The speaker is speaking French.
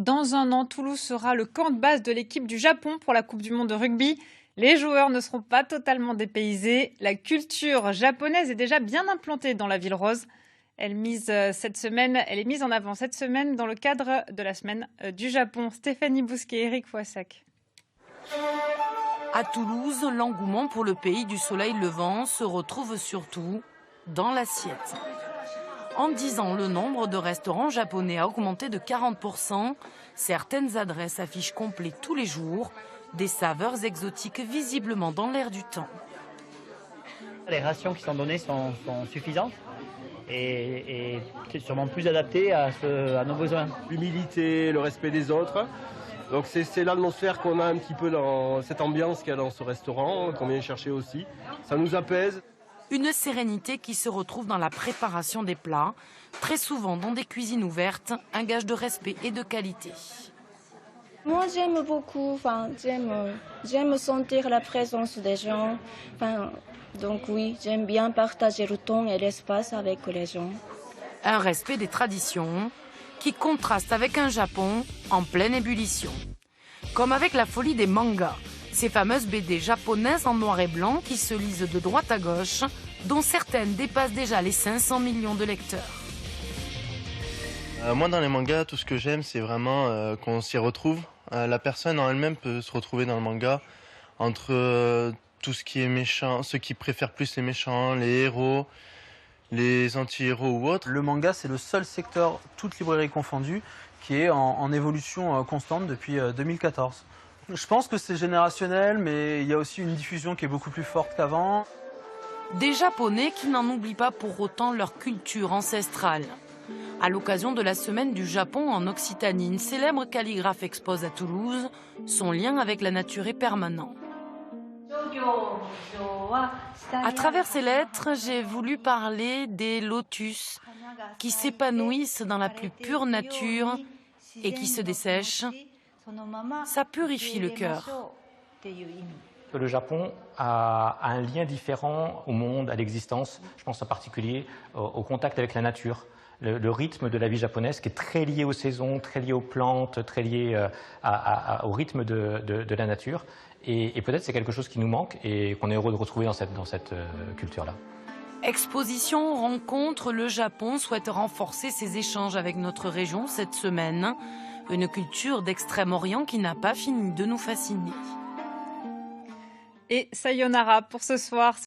Dans un an, Toulouse sera le camp de base de l'équipe du Japon pour la Coupe du Monde de rugby. Les joueurs ne seront pas totalement dépaysés. La culture japonaise est déjà bien implantée dans la ville rose. Elle est mise en avant cette semaine dans le cadre de la semaine du Japon. Stéphanie Bousquet, Eric Foissac. À Toulouse, l'engouement pour le pays du soleil levant se retrouve surtout dans l'assiette. En 10 ans, le nombre de restaurants japonais a augmenté de 40%. Certaines adresses affichent complet tous les jours. Des saveurs exotiques visiblement dans l'air du temps. Les rations qui sont données sont suffisantes et sûrement plus adaptées à nos besoins. L'humilité, le respect des autres. Donc c'est l'atmosphère qu'on a un petit peu dans cette ambiance qu'il y a dans ce restaurant, qu'on vient chercher aussi. Ça nous apaise. Une sérénité qui se retrouve dans la préparation des plats, très souvent dans des cuisines ouvertes, un gage de respect et de qualité. Moi j'aime beaucoup, j'aime sentir la présence des gens. Donc oui, j'aime bien partager le temps et l'espace avec les gens. Un respect des traditions qui contraste avec un Japon en pleine ébullition. Comme avec la folie des mangas, ces fameuses BD japonaises en noir et blanc qui se lisent de droite à gauche, dont certaines dépassent déjà les 500 millions de lecteurs. Moi, dans les mangas, tout ce que j'aime, c'est vraiment qu'on s'y retrouve. La personne en elle-même peut se retrouver dans le manga entre tout ce qui est méchant, ceux qui préfèrent plus les méchants, les héros, les anti-héros ou autres. Le manga, c'est le seul secteur, toutes librairies confondues, qui est en évolution constante depuis 2014. Je pense que c'est générationnel, mais il y a aussi une diffusion qui est beaucoup plus forte qu'avant. Des Japonais qui n'en oublient pas pour autant leur culture ancestrale. À l'occasion de la semaine du Japon en Occitanie, une célèbre calligraphe expose à Toulouse. Son lien avec la nature est permanent. À travers ces lettres, j'ai voulu parler des lotus qui s'épanouissent dans la plus pure nature et qui se dessèchent. Ça purifie le cœur. Le Japon a un lien différent au monde, à l'existence. Je pense en particulier au contact avec la nature. Le rythme de la vie japonaise qui est très lié aux saisons, très lié aux plantes, très lié au rythme de la nature. Et peut-être c'est quelque chose qui nous manque et qu'on est heureux de retrouver dans cette culture-là. Exposition, rencontre, le Japon souhaite renforcer ses échanges avec notre région cette semaine. Une culture d'Extrême-Orient qui n'a pas fini de nous fasciner. Et sayonara pour ce soir.